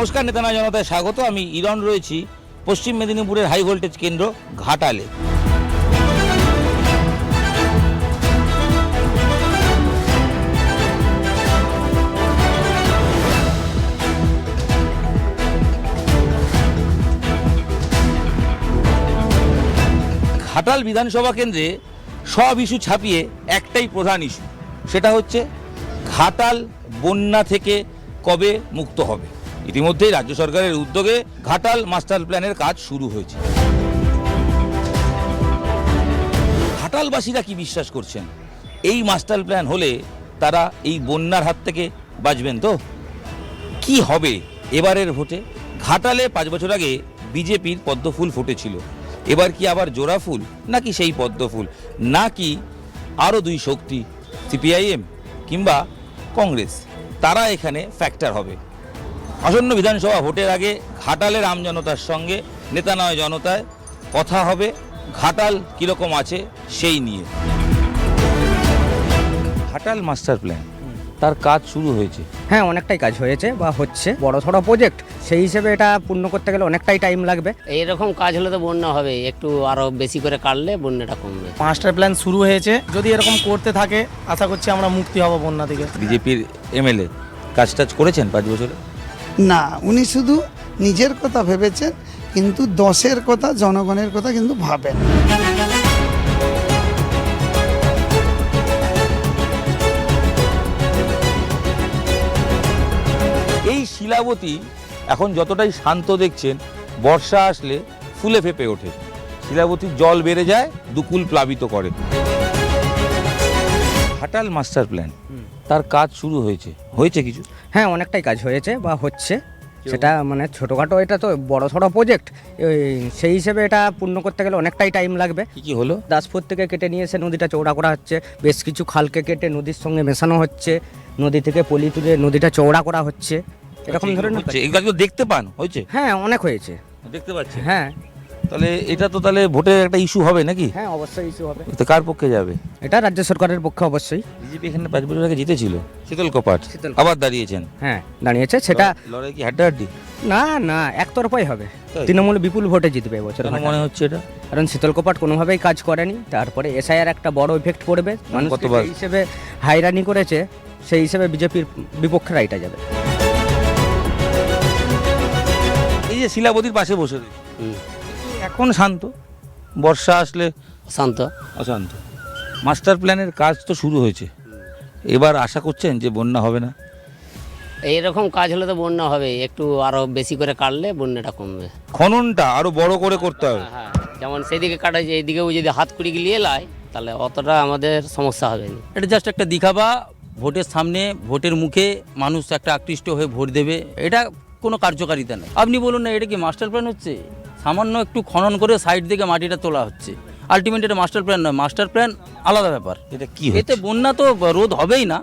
নমস্কার, নেতানা জনতায় স্বাগত। আমি ইরন রয়েছি পশ্চিম মেদিনীপুরের হাই ভোল্টেজ কেন্দ্র ঘাটালে। ঘাটাল বিধানসভা কেন্দ্রে সব ইস্যু ছাপিয়ে একটাই প্রধান ইস্যু, সেটা হচ্ছে ঘাটাল বন্যা থেকে কবে মুক্ত হবে। ইতিমধ্যেই রাজ্য সরকারের উদ্যোগে ঘাটাল মাস্টার প্ল্যানের কাজ শুরু হয়েছে। ঘাটালবাসীরা কি বিশ্বাস করছেন, এই মাস্টার প্ল্যান হলে তারা এই বন্যার হাত থেকে বাঁচবেন? তো কি হবে এবারের ভোটে? ঘাটালে 5 বছর আগে বিজেপির পদ্মফুল ফুটেছিল, এবার কি আবার জোড়া ফুল, নাকি সেই পদ্মফুল, নাকি আরও দুই শক্তি সিপিআইএম কিংবা কংগ্রেস, তারা এখানে ফ্যাক্টর হবে? আসন্ন বিধানসভা ভোটের আগে ঘাটালের আমজনতার সঙ্গে নেতা নয় জনতায় কথা হবে ঘাটাল কীরকম আছে সেই নিয়ে। ঘাটাল মাস্টার প্ল্যান, তার কাজ শুরু হয়েছে। হ্যাঁ, অনেকটাই কাজ হয়েছে বা হচ্ছে, বড়সড় প্রজেক্ট, সেই হিসেবে এটা পূর্ণ করতে গেলে অনেকটাই টাইম লাগবে। এইরকম কাজ হলে তো বন্যা হবে, একটু আরো বেশি করে কাটলে বন্যাটা কমবে। মাস্টার প্ল্যান শুরু হয়েছে, যদি এরকম করতে থাকে আশা করছি আমরা মুক্তি হব বন্যা থেকে। বিজেপির এমএলএ কাজ টাজ করেছেন 5 বছরে? না, উনি শুধু নিজের কথা ভেবেছেন, কিন্তু 10-এর কথা, জনগণের কথা কিন্তু ভাবেন। এই শিলাবতী এখন যতটাই শান্ত দেখছেন, বর্ষা আসলে ফুলে ফেপে ওঠে। শিলাবতীর জল বেড়ে যায়, দুকুল প্লাবিত করে। ঘাটাল মাস্টার প্ল্যান, তার কাজ শুরু হয়েছে কিছু? হ্যাঁ, অনেকটাই কাজ হয়েছে বা হচ্ছে, সেটা মানে ছোটোখাটো, এটা তো বড়সড় প্রজেক্ট, সেই হিসেবে এটা পূর্ণ করতে গেলে অনেকটাই টাইম লাগবে। কি হলো? দাসপুর থেকে কেটে নিয়ে এসে নদীটা চওড়া করা হচ্ছে, বেশ কিছু খালকে কেটে নদীর সঙ্গে মেশানো হচ্ছে, নদী থেকে পলি তুলে নদীটা চওড়া করা হচ্ছে, এরকম ধরনের। এগুলো তো দেখতে পান হয়েছে? হ্যাঁ, অনেক হয়েছে, দেখতে পাচ্ছি। হ্যাঁ। তাহলে এটা তো তাহলে ভোটের একটা ইস্যু হবে নাকি? হ্যাঁ, অবশ্যই ইস্যু হবে। তো কার পক্ষে যাবে? এটা রাজ্য সরকারের পক্ষে অবশ্যই। বিজেপি এখানে 5 বছর আগে জিতেছিল, শীতল কপাট শীতল আবার দাঁড়িয়েছেন। হ্যাঁ, দাঁড়িয়েছে। সেটা লড়াই কি হাড্ডাহাড্ডি? না না, একতরফাই হবে। তাই? তৃণমূল বিপুল ভোটে জিতবে এবছর। কেন মনে হচ্ছে এটা? কারণ শীতল কপাট কোনোভাবেই কাজ করেনি, তারপরে এসআইআর একটা বড় ইফেক্ট পড়বে, মানুষ কতবার? সেই হিসেবে হাইরানি করেছে, সেই হিসেবে বিজেপির বিপক্ষে রাইটা যাবে। এই যে শিলাবতীর পাশে বসে রয়েছে, হুম। এখন শান্ত, বর্ষা আসলে শান্ত। অশান্ত। মাস্টার প্ল্যানের কাজ তো শুরু হয়েছে, এবার আশা করছেন যে বন্যা হবে না? এইরকম কাজ হলে তো বন্যা হবে, একটু আরো বেশি করে কাটলে বন্যাটা কমবে। খননটা আরো বড় করে করতে হবে। হ্যাঁ, যেমন সেদিকে কাটা যায়, এইদিকেও যদি হাত কুড়ি গিলিয়ে লাই তাহলে অতটা আমাদের সমস্যা হবে না। এটা জাস্ট একটা দিখাবা, ভোটের সামনে, ভোটের মুখে মানুষ একটা আকৃষ্ট হয়ে ভোট দেবে, এটা কোনো কার্যকারিতা নেই। আপনি বলুন না, এটা কি মাস্টার প্ল্যান হচ্ছে? সামান্য একটু খনন করে সাইড থেকে মাটিটা তোলা হচ্ছে, আলটিমেট এটা মাস্টার প্ল্যান নয়। মাস্টার প্ল্যান আলাদা ব্যাপার। এটা কি এতে হচ্ছে? বন্যা তো রোধ হবেই না,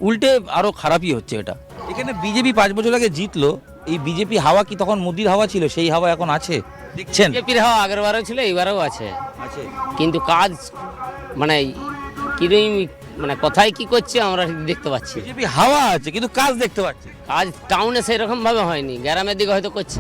উল্টে আরও খারাপই হচ্ছে এটা। এখানে বিজেপি 5 বছর আগে জিতলো, এই বিজেপি হাওয়া কি তখন মোদির হাওয়া ছিল? সেই হাওয়া এখন আছে দেখছেন? বিজেপির হাওয়া আগের বারও ছিল, এইবারও আছে, আছে। কিন্তু কাজ মানে কিরকম, মানে কোথায় কি করছে আমরা দেখতে পাচ্ছি। বিজেপি হাওয়া আছে কিন্তু কাজ দেখতে পাচ্ছি। কাজ টাউনে সেরকম ভাবে হয়নি, গ্রামের দিকে হয়তো করছে।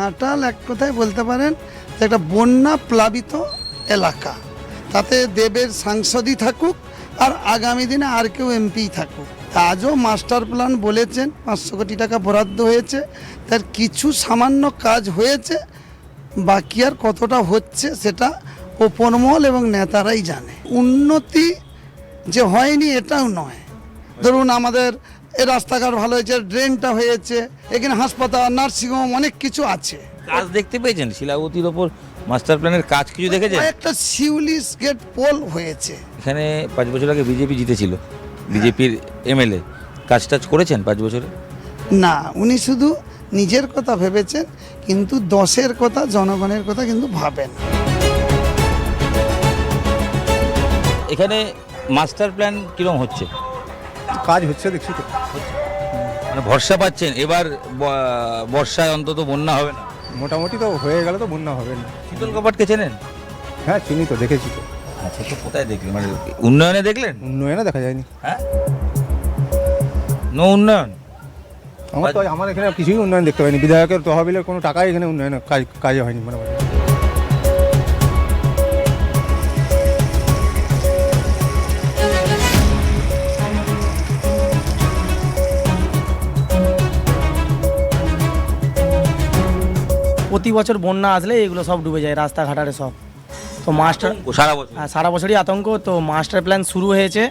ঘাটাল এক কথায় বলতে পারেন যে একটা বন্যা প্লাবিত এলাকা, তাতে দেবের সাংসদই থাকুক আর আগামী দিনে আর কেউ এমপি থাকুক। আজও মাস্টার প্ল্যান বলেছেন, 500 কোটি টাকা বরাদ্দ হয়েছে, তার কিছু সামান্য কাজ হয়েছে, বাকি আর কতটা হচ্ছে সেটা ওপরমহল এবং নেতারাই জানে। উন্নতি যে হয়নি এটাও নয়, ধরুন আমাদের এই রাস্তাঘাট ভালো হয়েছে, ড্রেনটা হয়েছে, এখানে হাসপাতাল, নার্সিংহোম, অনেক কিছু আছে। কাজ দেখতে পেয়েছেন? শিলাবতীর ওপর মাস্টার প্ল্যানের কাজ কিছু দেখেছেন? একটা সিউলিস গেট পোল হয়েছে। এখানে 5 বছর আগে বিজেপি জিতেছিল, বিজেপির এমএলএ কাজ টাজ করেছেন 5 বছরে? না, উনি শুধু নিজের কথা ভেবেছেন, কিন্তু 10-এর কথা, জনগণের কথা কিন্তু ভাবেন। এখানে মাস্টার প্ল্যান কিরকম হচ্ছে? কাজ হচ্ছে দেখছি তো। মানে ভরসা পাচ্ছেন এবার বর্ষায় অন্তত বন্যা হবে না? মোটামুটি তো হয়ে গেলে তো বন্যা হবে না। শীতল কপাটকে চেনেন? হ্যাঁ, চিনি তো, দেখেছি তো। আচ্ছা, তো কোথায় দেখলেন, মানে উন্নয়নে দেখলেন? উন্নয়নে দেখা যায়নি। হ্যাঁ, নো উন্নয়ন। আমার এখানে কিছুই উন্নয়ন দেখতে পাইনি। বিধায়কের তহবিলের কোনো টাকাই এখানে উন্নয়ন কাজে হয়নি মনে হয়। প্রতি বছর বন্যা আসলে এগুলো সব ডুবে যায়, রাস্তাঘাটারে সব। তো মাস্টার সারা বছর সারা বছরই আতঙ্ক। তো মাস্টার প্ল্যান শুরু হয়েছে,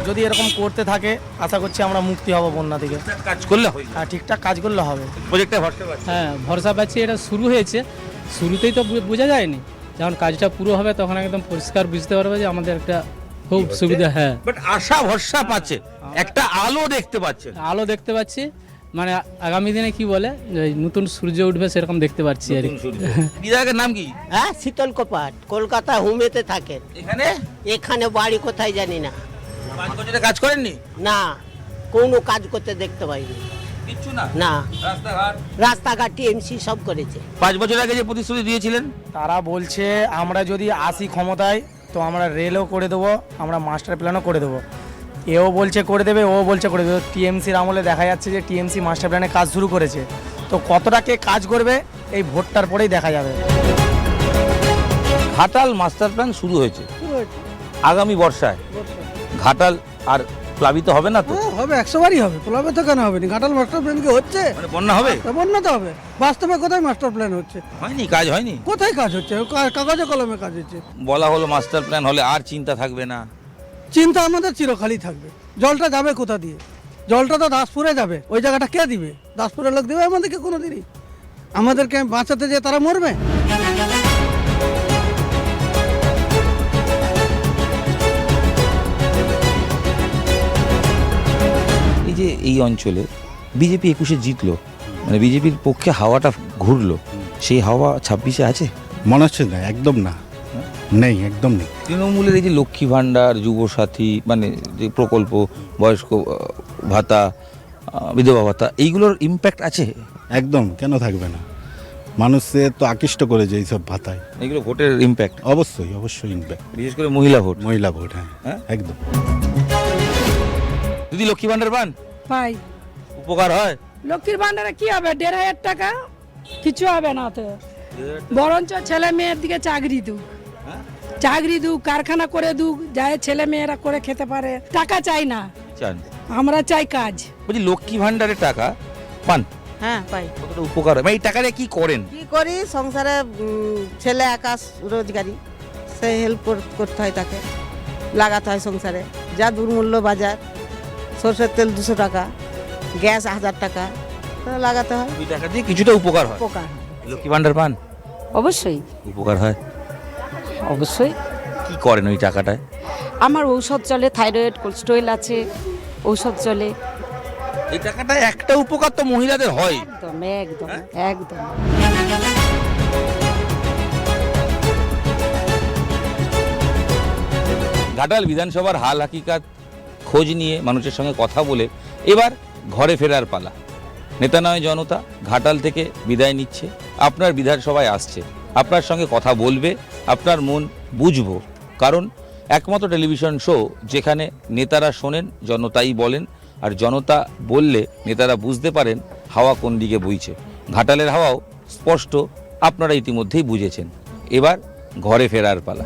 যদি এরকম করতে থাকে আশা করছি আমরা মুক্তি হব বন্যা থেকে। কাজ করলে হয়, আর ঠিকঠাক কাজ করলে হবে। প্রজেক্টটা ভরসা পাচ্ছে। হ্যাঁ, ভরসা পাচ্ছি। এটা শুরু হয়েছে, শুরুতেই তো বোঝা যায়নি। যখন কাজটা পুরো হবে তখন একদম পরিষ্কার বুঝতে পারবে যে আমাদের একটা খুব সুবিধা। হ্যাঁ, বাট আশা ভরসা পাচ্ছে, একটা আলো দেখতে পাচ্ছে। আলো দেখতে পাচ্ছি, মানে আগামী দিনে কি বলে যে নতুন সূর্য উঠবে সেরকম দেখতে পাচ্ছি আর কি। বিধায়কের নাম কি? হ্যাঁ, শীতল কপাট, কলকাতা হুমেতে থাকেন। এখানে এখানে বাড়ি কোথায় জানি না। 5 বছরে কাজ করেননি? না, কোনো কাজ করতে দেখতে পাইনি। কিচ্ছু না, না, রাস্তাঘাট। রাস্তাঘাট টিএমসি সব করেছে। 5 বছর আগে যে প্রতিশ্রুতি দিয়েছিলেন, তারা বলছে আমরা যদি আসি ক্ষমতায় তো আমরা রেলও করে দেবো, আমরা মাস্টার প্ল্যানও করে দেবো। এও বলছে করে দেবে, ও বলছে করে দেবে। টিএমসির আমলে দেখা যাচ্ছে যে টিএমসি মাস্টার প্ল্যানে কাজ শুরু করেছে। তো কতটা কে কাজ করবে এই ভোটটার পরেই দেখা যাবে। ঘাটাল মাস্টার প্ল্যান শুরু হয়েছে, আগামী বর্ষায় ঘাটাল আর প্লাবিত হবে না তো? হবে, 100 বারই হবে। প্লাবে তো কেন হবে না? ঘাটাল মাস্টার প্ল্যান কি হচ্ছে? মানে বন্যা হবে? বন্যা তো হবে। বাস্তবে কোথায় মাস্টার প্ল্যান হচ্ছে? হয়নি, কাজ হয়নি। কোথায় কাজ হচ্ছে? কাগজে কলমে কাজ হচ্ছে। বলা হলো মাস্টার প্ল্যান হলে আর চিন্তা থাকবে না। চিন্তা আমাদের চিরকালই থাকবে। জলটা যাবে কোথা দিয়ে? জলটা তো দাসপুরে যাবে, ওই জায়গাটা কে দিবে? দাসপুরের লোক দেবে আমাদেরকে কোনোদিনই? আমাদেরকে বাঁচাতে যে তারা মরবে? এই যে এই অঞ্চলে বিজেপি 21-এ জিতলো, মানে বিজেপির পক্ষে হাওয়াটা ঘুরলো, সেই হাওয়া 26-এ আছে? মনে হচ্ছে না, একদম না, নেই, একদম নেই। তৃণমূলের এই যে লক্ষ্মী ভাণ্ডার, যুবসাথী, মানে যে প্রকল্প, বয়স্ক ভাতা, বিধবা ভাতা, এইগুলোর ইম্প্যাক্ট আছে? একদম, কেন থাকবে না? মানুষের তো আকৃষ্ট করেছে এইসব ভাতায়। এইগুলো ভোটের ইম্প্যাক্ট? অবশ্যই, অবশ্যই ইম্প্যাক্ট। বিশেষ করে মহিলা ভোট। মহিলা ভোট, হ্যাঁ, হ্যাঁ? একদম। দিদি লক্ষ্মী ভাণ্ডার পান? পাই। উপকার হয়? লক্ষ্মীর ভান্ডারে কি হবে? 1,500 টাকা, কিছু হবে না তো। বরঞ্চ ছেলে মেয়ের দিকে চাকরি দুক, চাকরি দুক, কারখানা করে দুক, যায় ছেলে মেয়েরা করে খেতে পারে। টাকা চাই না, চান? আমরা চাই কাজ। বলছি লক্ষ্মী ভাণ্ডারের টাকা পান? হ্যাঁ, পাই। কতটা উপকার হয়? মানে এই টাকাটা কি করেন? কি করি সংসারে, ছেলে আকাশ রোজগারি, সে হেল্প করতে হয়, তাকে লাগাতে হয় সংসারে। যা দুর্মূল্য বাজার, সরষের তেল 200 টাকা, গ্যাস 1000 টাকা, লাগাতে হয়। ওই টাকা দিয়ে কিছুটা উপকার হয়। উপকার লক্ষ্মী ভাণ্ডার পান? অবশ্যই, উপকার হয়। অবশ্যই। কি করেন ওই টাকাটায়? আমার ঔষধ চলে, থাইরয়েড, কোলেস্টেরল আছে, ঔষধ চলে। এই টাকাটা একটা উপকার তো মহিলাদের হয়। একদম একদম একদম। ঘাটাল বিধানসভার হাল হাকিকাত খোঁজ নিয়ে মানুষের সঙ্গে কথা বলে এবার ঘরে ফেরার পালা। নেতা নয় জনতা ঘাটাল থেকে বিদায় নিচ্ছে, আপনার বিধানসভায় আসছে, আপনার সঙ্গে কথা বলবে, আপনার মন বুঝবো। কারণ একমাত্র টেলিভিশন শো যেখানে নেতারা শোনেন, জনতাই বলেন, আর জনতা বললে নেতারা বুঝতে পারেন হাওয়া কোন দিকে বইছে। ঘাটালের হাওয়াও স্পষ্ট আপনারা ইতিমধ্যেই বুঝেছেন। এবার ঘরে ফেরার পালা।